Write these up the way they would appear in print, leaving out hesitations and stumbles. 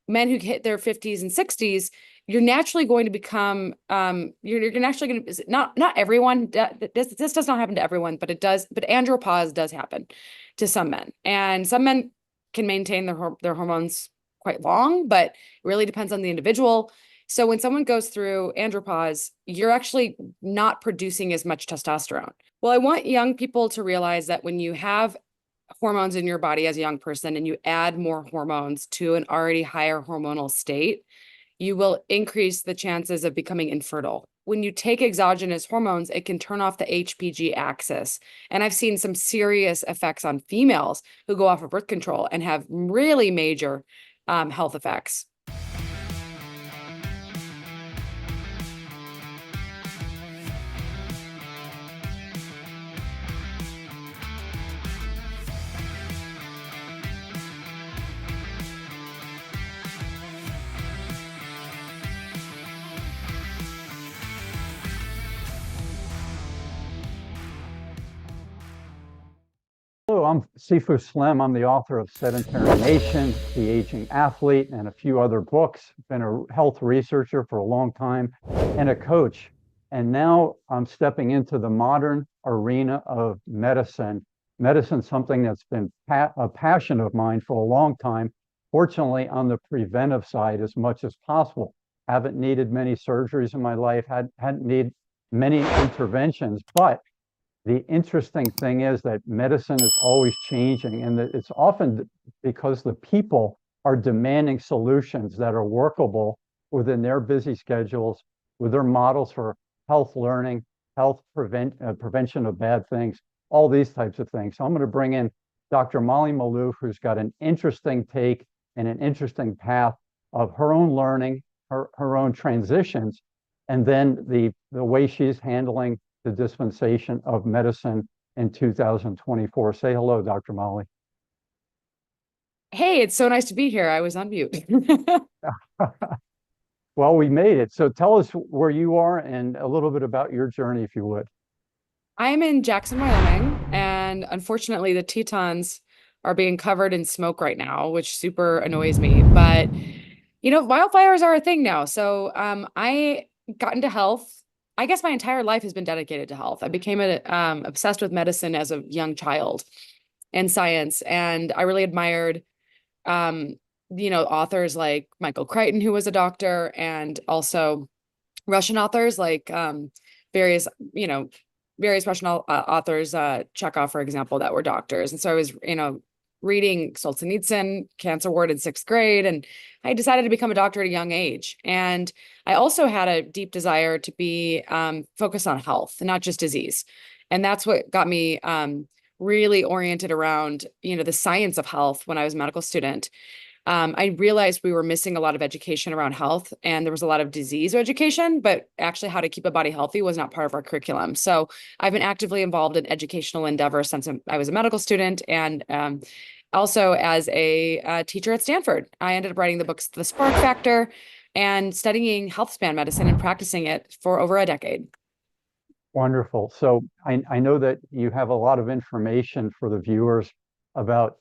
men who hit their 50s and 60s, you're naturally going to become, you're naturally going to, not everyone, this does not happen to everyone, but it does, but andropause does happen to some men. And some men can maintain their hormones quite long, but it really depends on the individual. So when someone goes through andropause, you're actually not producing as much testosterone. Well, I want young people to realize that when you have hormones in your body as a young person and you add more hormones to an already higher hormonal state, you will increase the chances of becoming infertile. When you take exogenous hormones, it can turn off the HPG axis. And I've seen some serious effects on females who go off of birth control and have really major health effects. Hello, I'm Sifu Slim. I'm the author of Sedentary Nation, The Aging Athlete, and a few other books. Been a health researcher for a long time and a coach. And now I'm stepping into the modern arena of medicine. Medicine, something that's been a passion of mine for a long time. Fortunately, on the preventive side as much as possible. Haven't needed many surgeries in my life, hadn't needed many interventions, but the interesting thing is that medicine is always changing, and that it's often because the people are demanding solutions that are workable within their busy schedules, with their models for health learning, prevention of bad things, all these types of things. So I'm going to bring in Dr. Molly Maloof, who's got an interesting take and an interesting path of her own learning, her own transitions, and then the way she's handling the dispensation of medicine in 2024. Say hello, Dr. Molly. Hey, it's so nice to be here. I was on mute. Well, we made it. So tell us where you are and a little bit about your journey, if you would. I'm in Jackson, Wyoming, and unfortunately, the Tetons are being covered in smoke right now, which super annoys me. But wildfires are a thing now. So I got into health. I guess my entire life has been dedicated to health. I became obsessed with medicine as a young child and science. And I really admired, authors like Michael Crichton, who was a doctor, and also Russian authors like various, various Russian authors, Chekhov, for example, that were doctors. And so I was, reading Solzhenitsyn, Cancer Ward in 6th grade, and I decided to become a doctor at a young age. And I also had a deep desire to be focused on health, not just disease. And that's what got me really oriented around, the science of health when I was a medical student. I realized we were missing a lot of education around health, and there was a lot of disease education, but actually how to keep a body healthy was not part of our curriculum. So I've been actively involved in educational endeavors since I was a medical student, and also as a teacher at Stanford. I ended up writing the books The Spark Factor and studying healthspan medicine and practicing it for over a decade. Wonderful. So I know that you have a lot of information for the viewers about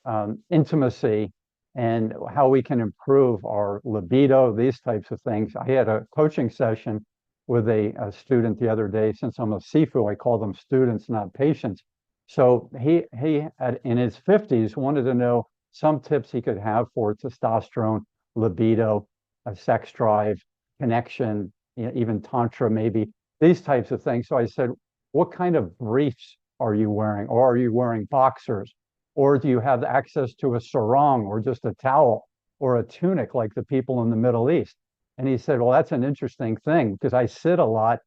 intimacy and how we can improve our libido, these types of things. I had a coaching session with a student the other day. Since I'm a Sifu, I call them students, not patients. So he in his 50s wanted to know some tips he could have for testosterone, libido, sex drive, connection, even tantra, maybe these types of things. So I said, what kind of briefs are you wearing? Or are you wearing boxers? Or do you have access to a sarong or just a towel or a tunic like the people in the Middle East? And he said, well, that's an interesting thing because I sit a lot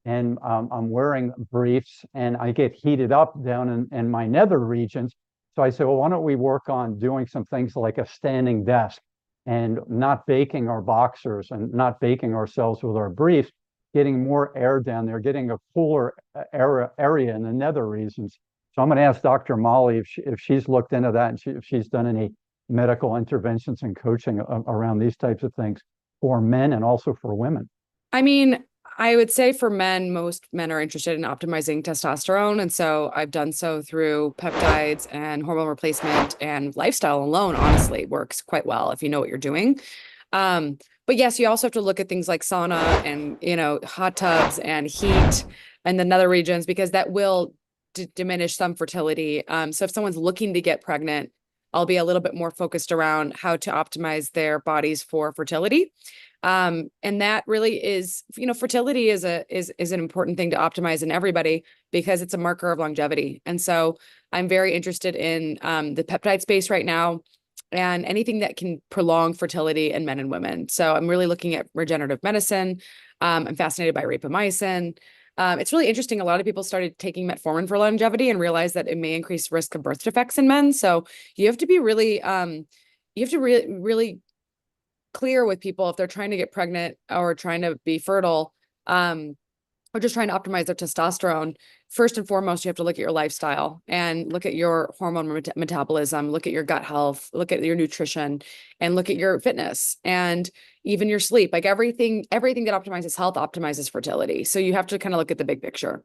and I'm wearing briefs and I get heated up down in my nether regions. So I said, well, why don't we work on doing some things like a standing desk and not baking our boxers and not baking ourselves with our briefs, getting more air down there, getting a cooler area in the nether regions. So I'm going to ask Dr. Molly if she's looked into that and if she's done any medical interventions and coaching around these types of things for men and also for women. I mean, I would say for men, most men are interested in optimizing testosterone. And so I've done so through peptides and hormone replacement, and lifestyle alone, honestly, works quite well if you know what you're doing. But yes, you also have to look at things like sauna and, hot tubs and heat and the nether regions, because that will diminish some fertility. So if someone's looking to get pregnant, I'll be a little bit more focused around how to optimize their bodies for fertility. And that really is, fertility is an important thing to optimize in everybody because it's a marker of longevity. And so I'm very interested in the peptide space right now and anything that can prolong fertility in men and women. So I'm really looking at regenerative medicine. I'm fascinated by rapamycin. It's really interesting. A lot of people started taking metformin for longevity and realized that it may increase risk of birth defects in men. So you have to be really, really clear with people if they're trying to get pregnant or trying to be fertile, or just trying to optimize their testosterone. First and foremost, you have to look at your lifestyle and look at your hormone metabolism, look at your gut health, look at your nutrition, and look at your fitness and even your sleep. Like everything that optimizes health optimizes fertility. So you have to kind of look at the big picture.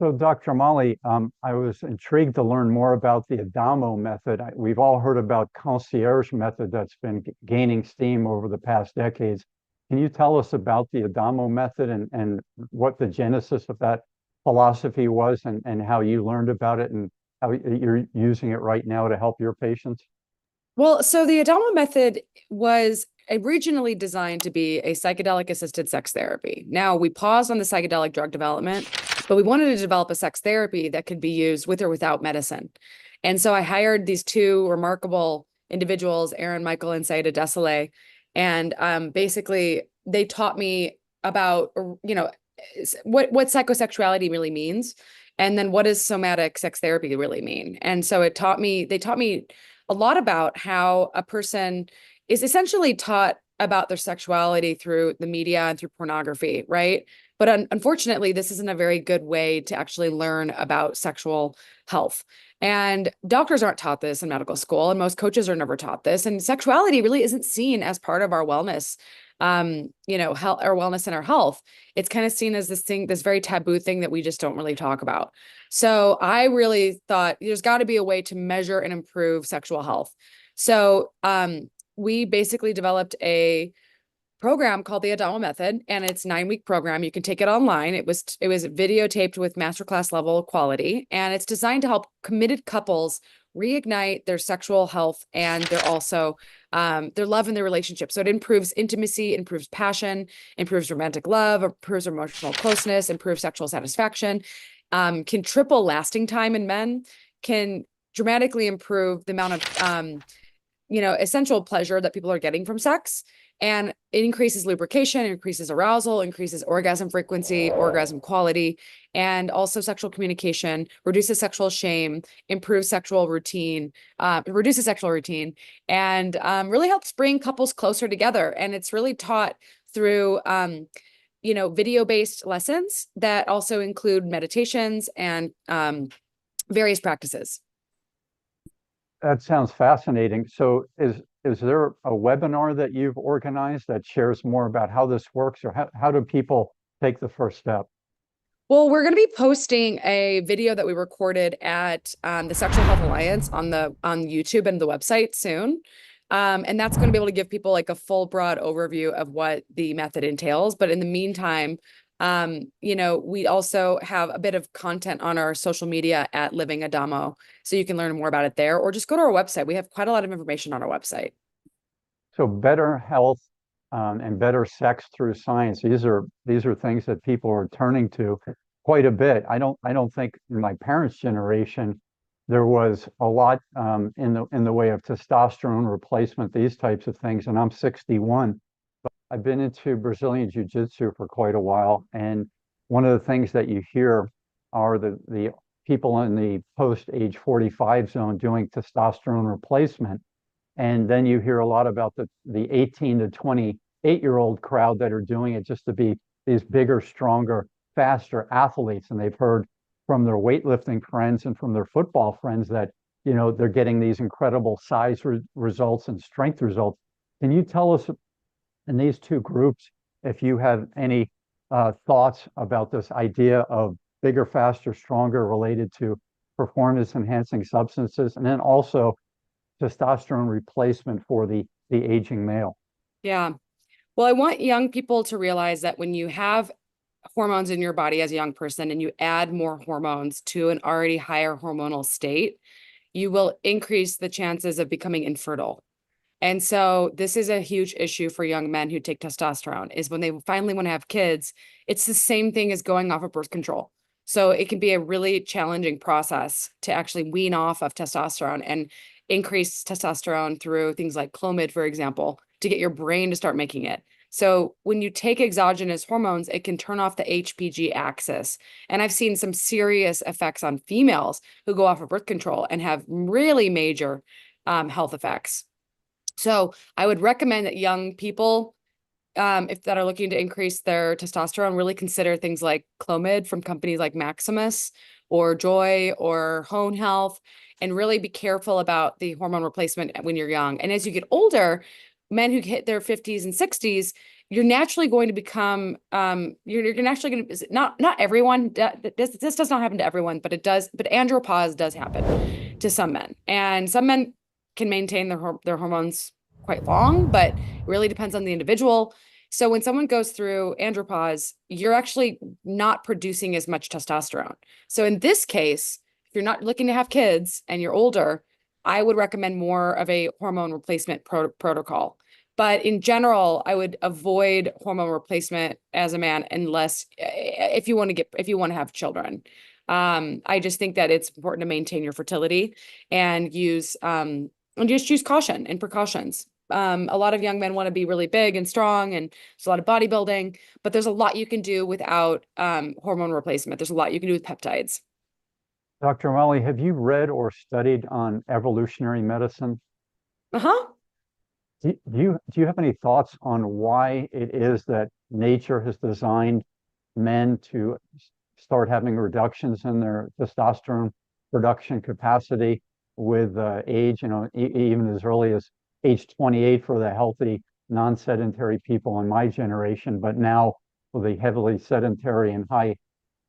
So, Dr. Molly, I was intrigued to learn more about the Adamo method. We've all heard about concierge method that's been gaining steam over the past decades. Can you tell us about the Adamo method and what the genesis of that philosophy was and how you learned about it and how you're using it right now to help your patients? Well, so the Adamo method was originally designed to be a psychedelic assisted sex therapy. Now, we paused on the psychedelic drug development, but we wanted to develop a sex therapy that could be used with or without medicine. And so I hired these two remarkable individuals, Aaron Michael and Saida Desalegn, and basically they taught me about, what psychosexuality really means, and then what does somatic sex therapy really mean. And so they taught me a lot about how a person is essentially taught about their sexuality through the media and through pornography, right? But unfortunately, this isn't a very good way to actually learn about sexual health. And doctors aren't taught this in medical school, and most coaches are never taught this. And sexuality really isn't seen as part of our wellness, health, our wellness and our health. It's kind of seen as this very taboo thing that we just don't really talk about. So I really thought there's got to be a way to measure and improve sexual health. So we basically developed a program called the Adamo Method, and it's 9-week program. You can take it online. It was videotaped with masterclass level quality, and it's designed to help committed couples reignite their sexual health and their love in their relationship. So it improves intimacy, improves passion, improves romantic love, improves emotional closeness, improves sexual satisfaction, can triple lasting time in men, can dramatically improve the amount of essential pleasure that people are getting from sex. And it increases lubrication, increases arousal, increases orgasm frequency, orgasm quality, and also sexual communication, reduces sexual shame, improves sexual routine, reduces sexual routine, and really helps bring couples closer together. And it's really taught through video-based lessons that also include meditations and various practices. That sounds fascinating. So is there a webinar that you've organized that shares more about how this works, or how do people take the first step? Well, we're going to be posting a video that we recorded at the Sexual Health Alliance on YouTube and the website soon. And that's going to be able to give people like a full broad overview of what the method entails. But in the meantime, we also have a bit of content on our social media at Living Adamo. So you can learn more about it there, or just go to our website. We have quite a lot of information on our website. So better health and better sex through science. These are things that people are turning to quite a bit. I don't think in my parents' generation there was a lot in the way of testosterone replacement, these types of things. And I'm 61. But I've been into Brazilian Jiu-Jitsu for quite a while, and one of the things that you hear are the people in the post age 45 zone doing testosterone replacement. And then you hear a lot about the 18 to 28-year-old crowd that are doing it just to be these bigger, stronger, faster athletes. And they've heard from their weightlifting friends and from their football friends that, they're getting these incredible size results and strength results. Can you tell us in these two groups if you have any thoughts about this idea of bigger, faster, stronger related to performance enhancing substances, and then also testosterone replacement for the aging male? Yeah. Well, I want young people to realize that when you have hormones in your body as a young person and you add more hormones to an already higher hormonal state, you will increase the chances of becoming infertile. And so this is a huge issue for young men who take testosterone is when they finally want to have kids, it's the same thing as going off of birth control. So it can be a really challenging process to actually wean off of testosterone and increase testosterone through things like Clomid, for example, to get your brain to start making it. So when you take exogenous hormones, it can turn off the HPG axis. And I've seen some serious effects on females who go off of birth control and have really major health effects. So I would recommend that young people, if that are looking to increase their testosterone, really consider things like Clomid from companies like Maximus or Joy or Hone Health, and really be careful about the hormone replacement when you're young. And as you get older, men who hit their 50s and 60s, you're naturally going to become, you're naturally going to, not everyone, this does not happen to everyone, but it does, but andropause does happen to some men. And some men can maintain their hormones quite long, but it really depends on the individual. So when someone goes through andropause, you're actually not producing as much testosterone. So in this case, if you're not looking to have kids and you're older, I would recommend more of a hormone replacement protocol. But in general, I would avoid hormone replacement as a man unless if you want to have children. I just think that it's important to maintain your fertility and just use caution and precautions. A lot of young men want to be really big and strong, and there's a lot of bodybuilding, but there's a lot you can do without hormone replacement. There's a lot you can do with peptides. Dr. Molly, have you read or studied on evolutionary medicine? Uh-huh. Do you have any thoughts on why it is that nature has designed men to start having reductions in their testosterone production capacity with age, even as early as age 28 for the healthy, non-sedentary people in my generation, but now for the heavily sedentary and high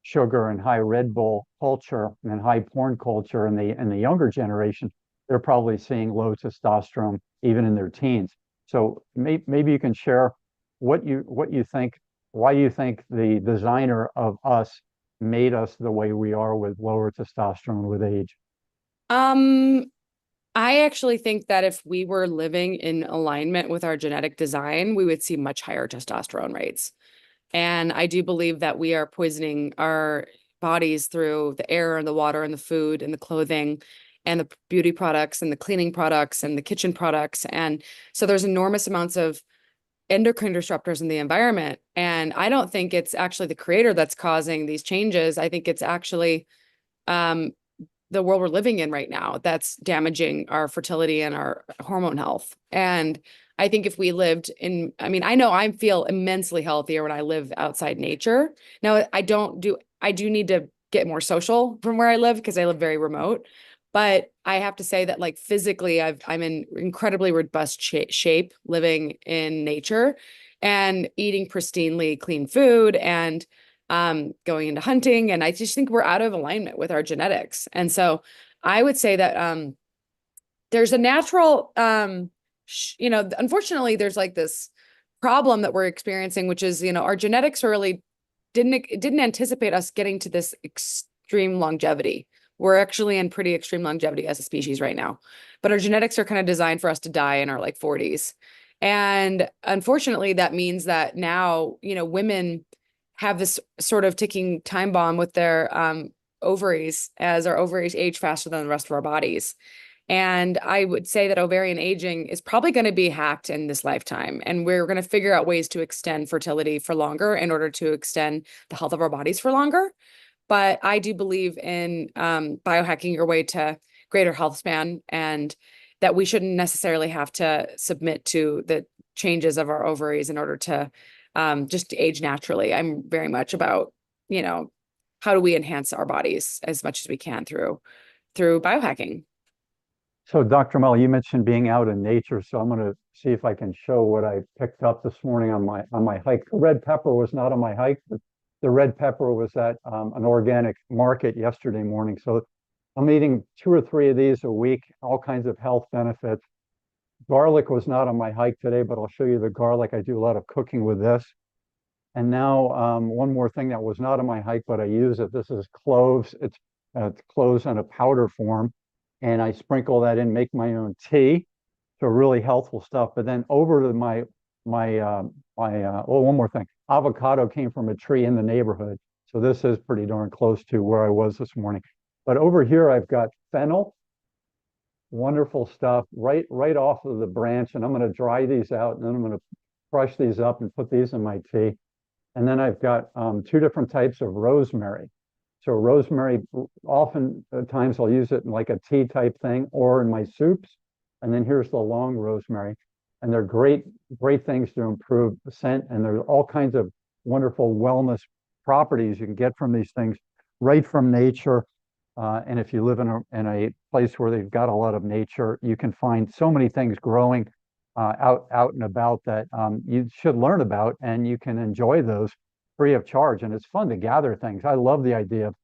sugar and high Red Bull culture and high porn culture in the younger generation, they're probably seeing low testosterone even in their teens. So maybe you can share what you think, why you think the designer of us made us the way we are with lower testosterone with age. Um, I actually think that if we were living in alignment with our genetic design, we would see much higher testosterone rates. And I do believe that we are poisoning our bodies through the air and the water and the food and the clothing and the beauty products and the cleaning products and the kitchen products. And so there's enormous amounts of endocrine disruptors in the environment. And I don't think it's actually the creator that's causing these changes. I think it's actually um, the world we're living in right now that's damaging our fertility and our hormone health. And I think if we lived in, I mean, I know I feel immensely healthier when I live outside nature. Now, I do need to get more social from where I live because I live very remote. But I have to say that, like, physically, I'm in incredibly robust shape living in nature and eating pristinely clean food and going into hunting. And I just think we're out of alignment with our genetics. And so I would say that there's a natural, unfortunately, there's like this problem that we're experiencing, which is, our genetics really didn't anticipate us getting to this extreme longevity. We're actually in pretty extreme longevity as a species right now, but our genetics are kind of designed for us to die in our like 40s. And unfortunately, that means that now, women have this sort of ticking time bomb with their ovaries, as our ovaries age faster than the rest of our bodies. And I would say that ovarian aging is probably going to be hacked in this lifetime. And we're going to figure out ways to extend fertility for longer in order to extend the health of our bodies for longer. But I do believe in biohacking your way to greater health span, and that we shouldn't necessarily have to submit to the changes of our ovaries in order to just age naturally. I'm very much about, how do we enhance our bodies as much as we can through biohacking. So, Dr. Molly, you mentioned being out in nature, so I'm going to see if I can show what I picked up this morning on my hike. The red pepper was not on my hike, but the red pepper was at an organic market yesterday morning. So I'm eating 2 or 3 of these a week, all kinds of health benefits. garlic was not on my hike today, but I'll show you the garlic. I do a lot of cooking with this. And now one more thing that was not on my hike, but I use it. This is cloves. It's cloves in a powder form. And I sprinkle that in, make my own tea. So really healthful stuff. But then over to one more thing. Avocado came from a tree in the neighborhood. So this is pretty darn close to where I was this morning. But over here, I've got fennel, wonderful stuff, right off of the branch. And I'm going to dry these out, and then I'm going to crush these up and put these in my tea. And then I've got two different types of rosemary. So rosemary, oftentimes I'll use it in like a tea type thing or in my soups. And then here's the long rosemary. And they're great things to improve the scent. And there's all kinds of wonderful wellness properties you can get from these things right from nature. And if you live in a place where they've got a lot of nature, you can find so many things growing out and about that you should learn about, and you can enjoy those free of charge. And it's fun to gather things. I love the idea of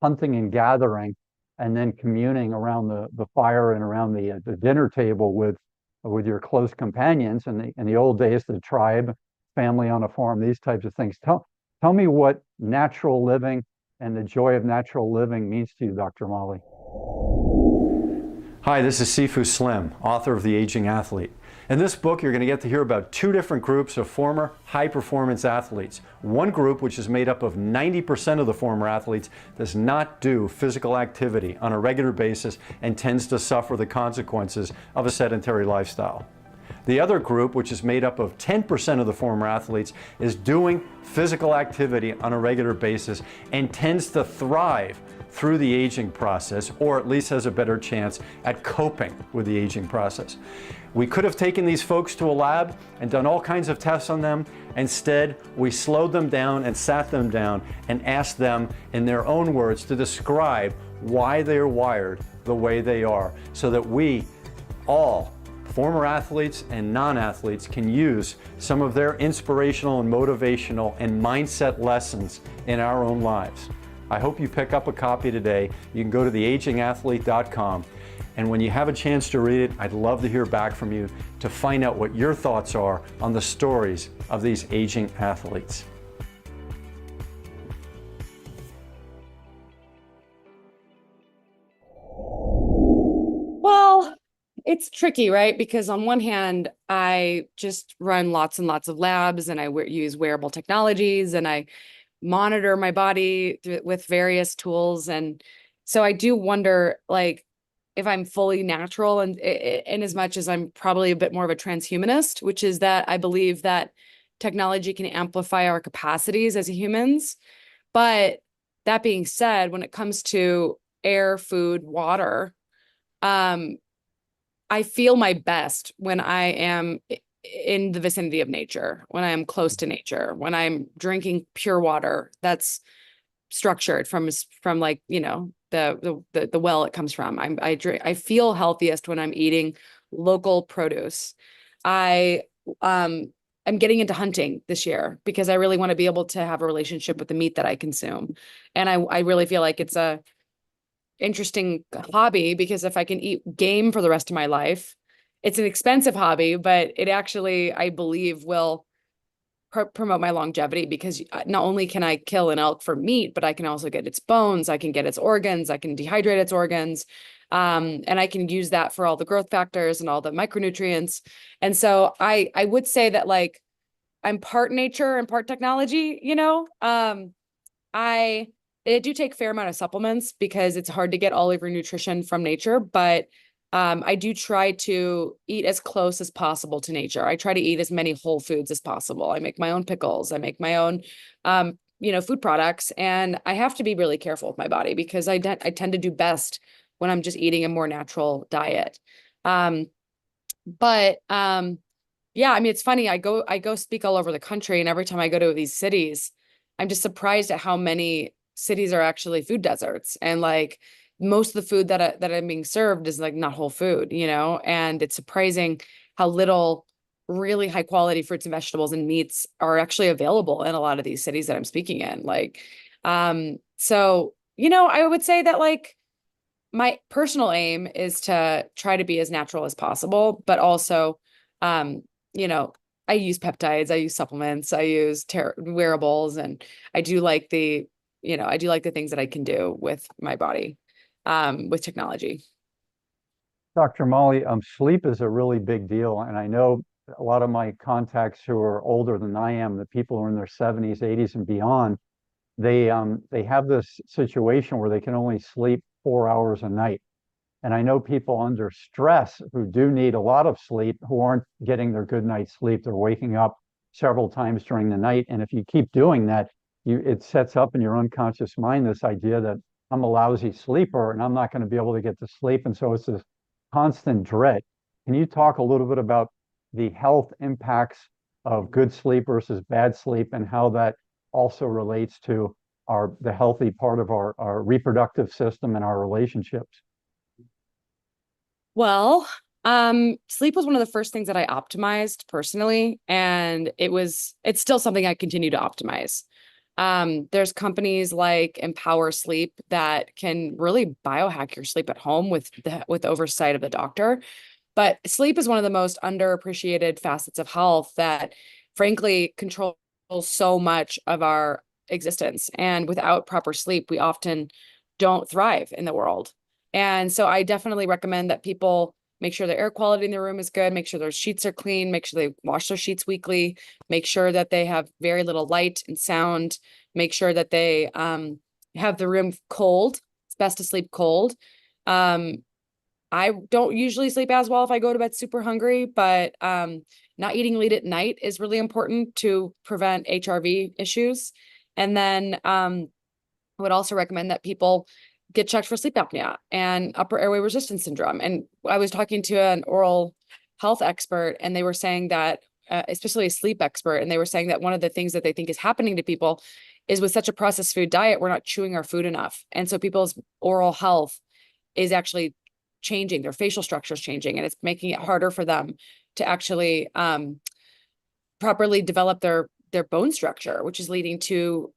hunting and gathering and then communing around the fire and around the dinner table with your close companions. And in the old days, the tribe, family on a farm, these types of things. Tell me what natural living and the joy of natural living means to you, Dr. Molly. Hi, this is Sifu Slim, author of The Aging Athlete. In this book, you're going to get to hear about two different groups of former high-performance athletes. One group, which is made up of 90% of the former athletes, does not do physical activity on a regular basis and tends to suffer the consequences of a sedentary lifestyle. The other group, which is made up of 10% of the former athletes, is doing physical activity on a regular basis and tends to thrive through the aging process, or at least has a better chance at coping with the aging process. We could have taken these folks to a lab and done all kinds of tests on them. Instead, we slowed them down and sat them down and asked them, in their own words, to describe why they're wired the way they are, so that we all, former athletes and non-athletes, can use some of their inspirational and motivational and mindset lessons in our own lives. I hope you pick up a copy today. You can go to theagingathlete.com. And when you have a chance to read it, I'd love to hear back from you to find out what your thoughts are on the stories of these aging athletes. Well, it's tricky, right? Because on one hand, I just run lots and lots of labs, and I use wearable technologies, and I monitor my body with various tools. And so I do wonder, like, if I'm fully natural, and in as much as I'm probably a bit more of a transhumanist, which is that I believe that technology can amplify our capacities as humans. But that being said, when it comes to air, food, water, I feel my best when I am in the vicinity of nature, when I am close to nature, when I'm drinking pure water that's structured from like, you know, the well it comes from. I feel healthiest when I'm eating local produce. I'm getting into hunting this year because I really want to be able to have a relationship with the meat that I consume. And I really feel like it's a interesting hobby, because if I can eat game for the rest of my life, it's an expensive hobby, but it actually, I believe, will promote my longevity, because not only can I kill an elk for meat, but I can also get its bones, I can get its organs, I can dehydrate its organs, and I can use that for all the growth factors and all the micronutrients. And so I would say that, like, I'm part nature and part technology, you know. I do take a fair amount of supplements because it's hard to get all of your nutrition from nature, but I do try to eat as close as possible to nature. I try to eat as many whole foods as possible. I make my own pickles. I make my own, food products, and I have to be really careful with my body because I tend to do best when I'm just eating a more natural diet. Yeah, I mean, it's funny. I go speak all over the country, and every time I go to these cities, I'm just surprised at how many cities are actually food deserts. And like, most of the food that I'm being served is like not whole food, you know, and it's surprising how little really high quality fruits and vegetables and meats are actually available in a lot of these cities that I'm speaking in. Like, so, you know, I would say that, like, my personal aim is to try to be as natural as possible, but also, um, you know, I use peptides, I use supplements, I use wearables, and I do like I do like the things that I can do with my body, with technology. Dr. Molly, sleep is a really big deal. And I know a lot of my contacts who are older than I am, the people who are in their 70s, 80s, and beyond, they have this situation where they can only sleep 4 hours a night. And I know people under stress who do need a lot of sleep who aren't getting their good night's sleep. They're waking up several times during the night. And if you keep doing that, it sets up in your unconscious mind this idea that I'm a lousy sleeper and I'm not going to be able to get to sleep. And so it's this constant dread. Can you talk a little bit about the health impacts of good sleep versus bad sleep and how that also relates to the healthy part of our reproductive system and our relationships? Well, sleep was one of the first things that I optimized personally, and it's still something I continue to optimize. There's companies like Empower Sleep that can really biohack your sleep at home with oversight of the doctor. But sleep is one of the most underappreciated facets of health that frankly controls so much of our existence. And without proper sleep, we often don't thrive in the world. And so I definitely recommend that people make sure the air quality in their room is good, make sure their sheets are clean, make sure they wash their sheets weekly, make sure that they have very little light and sound, make sure that they have the room cold. It's best to sleep cold. Um, I don't usually sleep as well if I go to bed super hungry, but not eating late at night is really important to prevent HRV issues. And then I would also recommend that people get checked for sleep apnea and upper airway resistance syndrome. And I was talking to an oral health expert, and they were saying that, especially a sleep expert, and they were saying that one of the things that they think is happening to people is with such a processed food diet, we're not chewing our food enough. And so people's oral health is actually changing, their facial structure is changing, and it's making it harder for them to actually properly develop their bone structure, which is leading to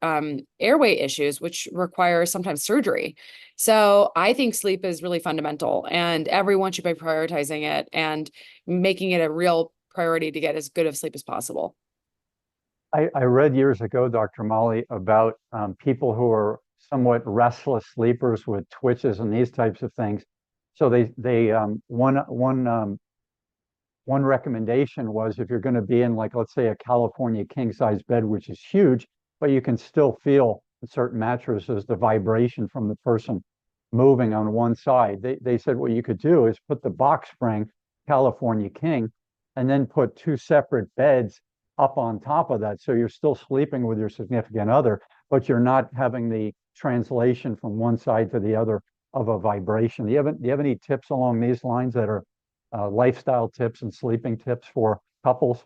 airway issues, which require sometimes surgery. So I think sleep is really fundamental, and everyone should be prioritizing it and making it a real priority to get as good of sleep as possible. I read years ago, Dr. Molly, about people who are somewhat restless sleepers with twitches and these types of things. So one recommendation was if you're going to be in, like, let's say a California king size bed, which is huge, but you can still feel in certain mattresses the vibration from the person moving on one side. They said what you could do is put the box spring California king and then put two separate beds up on top of that. So you're still sleeping with your significant other, but you're not having the translation from one side to the other of a vibration. Do you have any tips along these lines that are lifestyle tips and sleeping tips for couples?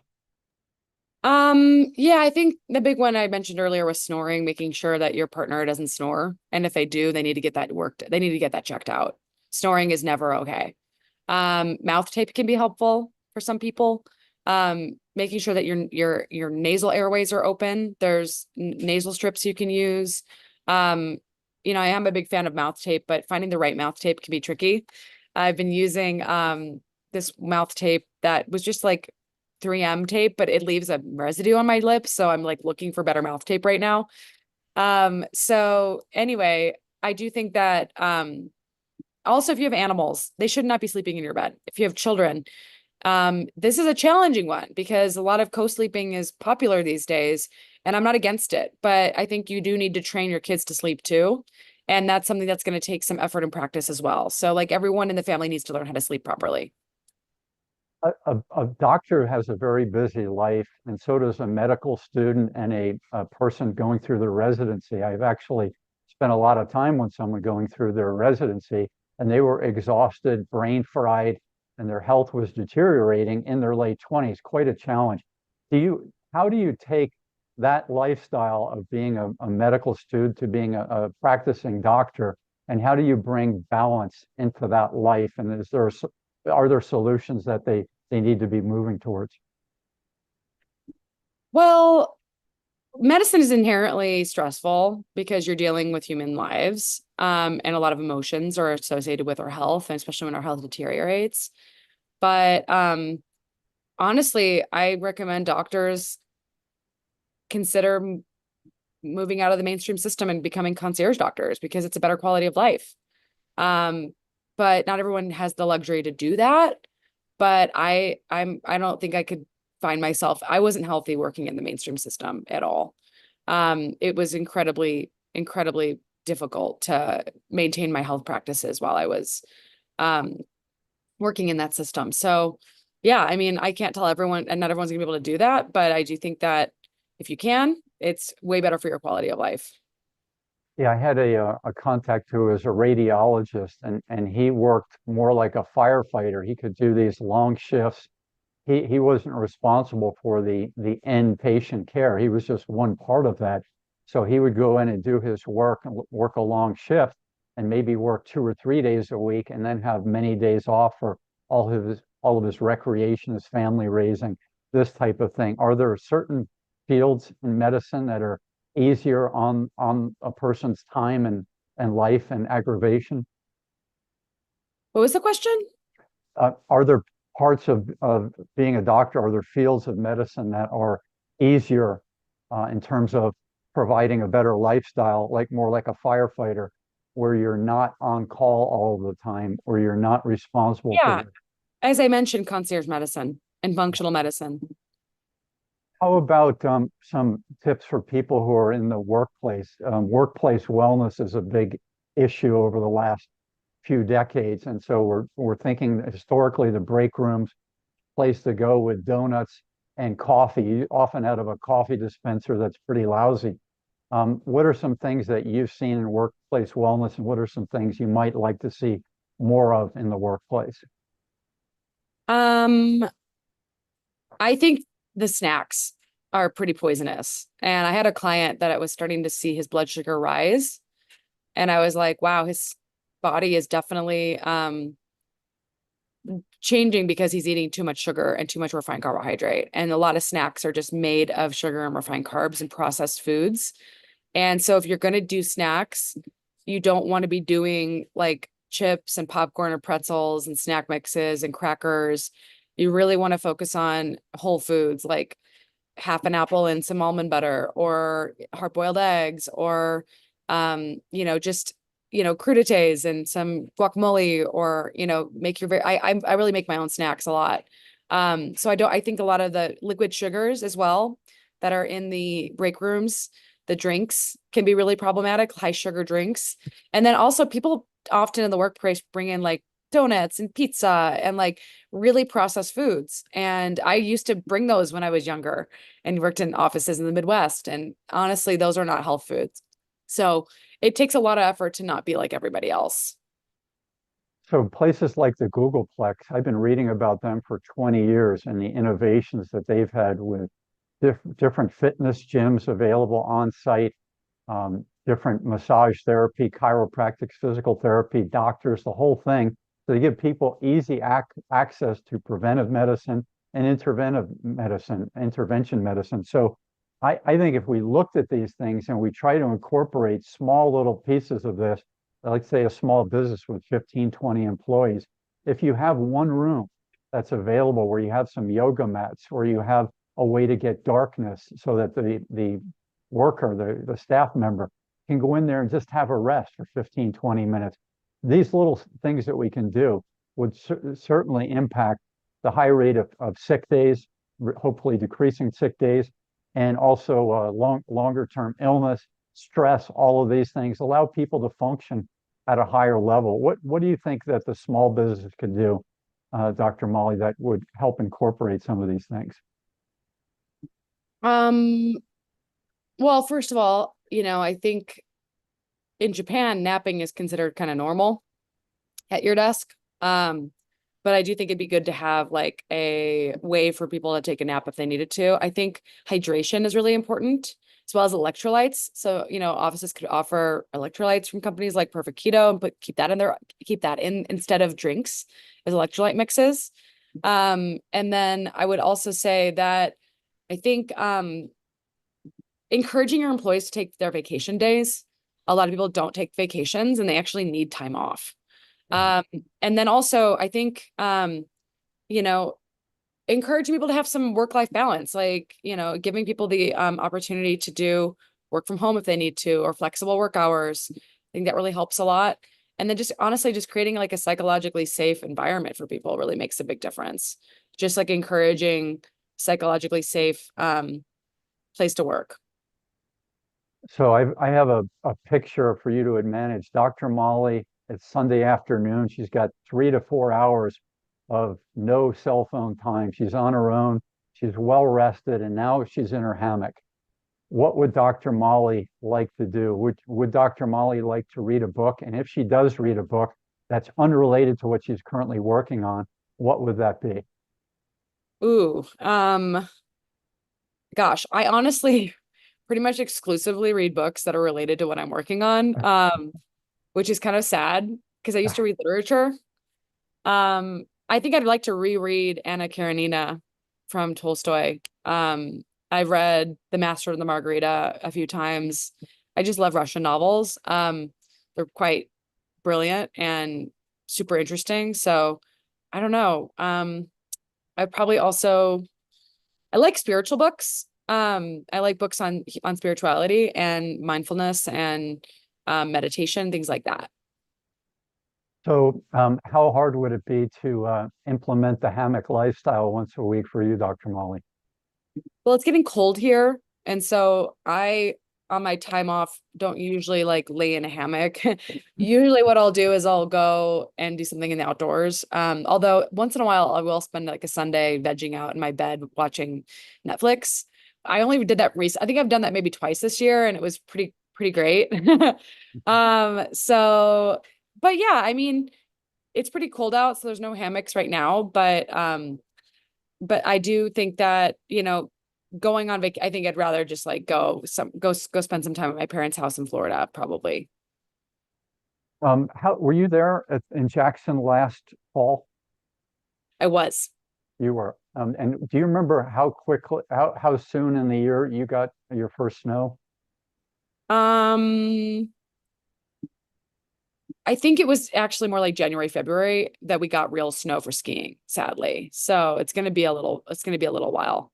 Yeah, I think the big one I mentioned earlier was snoring, making sure that your partner doesn't snore. And if they do, they need to get that worked. They need to get that checked out. Snoring is never okay. Mouth tape can be helpful for some people. Making sure that your nasal airways are open. There's nasal strips you can use. I am a big fan of mouth tape, but finding the right mouth tape can be tricky. I've been using this mouth tape that was just like 3M tape, but it leaves a residue on my lips. So I'm like looking for better mouth tape right now. So anyway, I do think that also if you have animals, they should not be sleeping in your bed. If you have children, this is a challenging one because a lot of co-sleeping is popular these days, and I'm not against it, but I think you do need to train your kids to sleep too. And that's something that's going to take some effort and practice as well. So like everyone in the family needs to learn how to sleep properly. A doctor has a very busy life, and so does a medical student and a person going through their residency. I've actually spent a lot of time with someone going through their residency, and they were exhausted, brain fried, and their health was deteriorating in their late 20s. Quite a challenge. How do you take that lifestyle of being a medical student to being a practicing doctor, and how do you bring balance into that life? And are there solutions that they need to be moving towards? Well, medicine is inherently stressful because you're dealing with human lives, and a lot of emotions are associated with our health, and especially when our health deteriorates. But honestly, I recommend doctors consider moving out of the mainstream system and becoming concierge doctors because it's a better quality of life. But not everyone has the luxury to do that. But I don't think I could find myself. I wasn't healthy working in the mainstream system at all. It was incredibly difficult to maintain my health practices while I was um, working in that system. So yeah, I mean, I can't tell everyone, and not everyone's gonna be able to do that, but I do think that if you can, it's way better for your quality of life. Yeah, I had a contact who was a radiologist, and he worked more like a firefighter. He could do these long shifts. He wasn't responsible for the end patient care. He was just one part of that. So he would go in and do his work and work a long shift and maybe work 2 or 3 days a week and then have many days off for all of his recreation, his family raising, this type of thing. Are there certain fields in medicine that are easier on a person's time and life and aggravation? What was the question? Are there parts of being a doctor, are there fields of medicine that are easier in terms of providing a better lifestyle, like more like a firefighter, where you're not on call all the time, or you're not responsible for Yeah, the... as I mentioned, concierge medicine and functional medicine. How about some tips for people who are in the workplace? Workplace wellness is a big issue over the last few decades, and so we're thinking historically the break rooms place to go with donuts and coffee, often out of a coffee dispenser that's pretty lousy. What are some things that you've seen in workplace wellness, and what are some things you might like to see more of in the workplace? Um, I think the snacks are pretty poisonous. And I had a client that I was starting to see his blood sugar rise. And I was like, wow, his body is definitely changing because he's eating too much sugar and too much refined carbohydrate. And a lot of snacks are just made of sugar and refined carbs and processed foods. And so if you're going to do snacks, you don't want to be doing like chips and popcorn or pretzels and snack mixes and crackers. You really want to focus on whole foods like half an apple and some almond butter or hard-boiled eggs or just crudités and some guacamole or make your very I really make my own snacks a lot. So I think a lot of the liquid sugars as well that are in the break rooms, the drinks can be really problematic, high sugar drinks. And then also people often in the workplace bring in like donuts and pizza and like really processed foods. And I used to bring those when I was younger and worked in offices in the Midwest. And honestly, those are not health foods. So it takes a lot of effort to not be like everybody else. So places like the Googleplex, I've been reading about them for 20 years and the innovations that they've had with different fitness gyms available on site, different massage therapy, chiropractics, physical therapy, doctors, the whole thing. So they give people easy access to preventive medicine and intervention medicine. So I think if we looked at these things and we try to incorporate small little pieces of this, like say a small business with 15, 20 employees, if you have one room that's available where you have some yoga mats, where you have a way to get darkness so that the worker, the staff member can go in there and just have a rest for 15, 20 minutes. These little things that we can do would certainly impact the high rate of sick days, hopefully decreasing sick days, and also longer term illness, stress, all of these things allow people to function at a higher level. What do you think that the small business could do, Dr. Molly, that would help incorporate some of these things? Um, well, first of all, I think in Japan, napping is considered kind of normal at your desk. But I do think it'd be good to have like a way for people to take a nap if they needed to. I think hydration is really important as well as electrolytes. So, offices could offer electrolytes from companies like Perfect Keto and keep that in instead of drinks as electrolyte mixes. And then I would also say that I think encouraging your employees to take their vacation days. A lot of people don't take vacations and they actually need time off. And then also I think, you know, encouraging people to have some work-life balance, like, you know, giving people the opportunity to do work from home if they need to, or flexible work hours. I think that really helps a lot. And then just honestly, just creating like a psychologically safe environment for people really makes a big difference. Just like encouraging psychologically safe place to work. So I have a picture for you to manage. Dr. Molly, it's Sunday afternoon. She's got 3 to 4 hours of no cell phone time. She's on her own. She's well rested, and now she's in her hammock. What would Dr. Molly like to do? Would Dr. Molly like to read a book? And if she does read a book that's unrelated to what she's currently working on, what would that be? Ooh, gosh, I honestly pretty much exclusively read books that are related to what I'm working on, which is kind of sad because I used to read literature. I think I'd like to reread Anna Karenina from Tolstoy. I've read The Master and the Margarita a few times. I just love Russian novels. They're quite brilliant and super interesting. So I don't know. I probably also I like spiritual books. I like books on spirituality and mindfulness and meditation, things like that. So, how hard would it be to implement the hammock lifestyle once a week for you, Dr. Molly? Well, it's getting cold here, and so I, on my time off, don't usually like lay in a hammock. Usually what I'll do is I'll go and do something in the outdoors. Although once in a while I will spend like a Sunday vegging out in my bed watching Netflix. I only did that recently. I think I've done that maybe twice this year, and it was pretty great. So, but yeah, I mean, it's pretty cold out, so there's no hammocks right now, but I do think that, you know, going on I think I'd rather just like go spend some time at my parents' house in Florida, probably. How were you there in Jackson last fall? I was. You were. And do you remember how quickly, how soon in the year you got your first snow? Um, I think it was actually more like January, February that we got real snow for skiing, sadly. So it's gonna be a little while.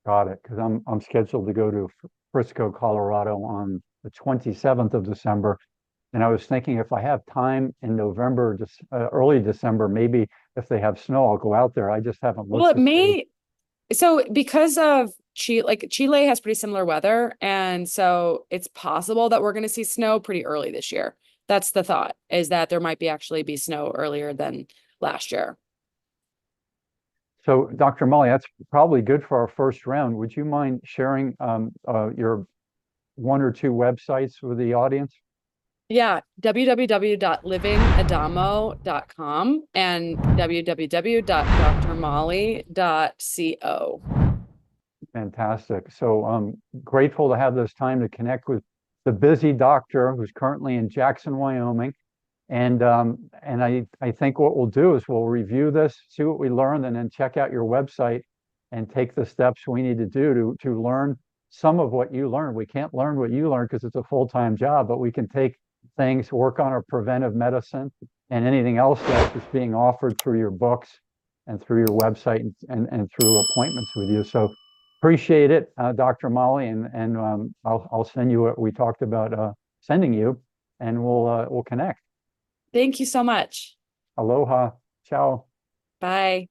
Got it. Because I'm scheduled to go to Frisco, Colorado on the 27th of December. And I was thinking if I have time in November, just early December, maybe if they have snow, I'll go out there. I just haven't Well, looked it to see. may, so because of Chile, like Chile has pretty similar weather, and so it's possible that we're going to see snow pretty early this year. That's the thought, is that there might be actually be snow earlier than last year. So, Dr. Molly, that's probably good for our first round. Would you mind sharing your 1 or 2 websites with the audience? Yeah, www.livingadamo.com and www.drmolly.co. Fantastic. So grateful to have this time to connect with the busy doctor who's currently in Jackson, Wyoming. And I think what we'll do is we'll review this, see what we learned, and then check out your website and take the steps we need to do to learn some of what you learned. We can't learn what you learned because it's a full-time job, but we can take things, work on our preventive medicine and anything else that is being offered through your books and through your website and through appointments with you. So appreciate it, Dr. Molly, and I'll send you what we talked about sending you, and we'll connect. Thank you so much. Aloha. Ciao. Bye.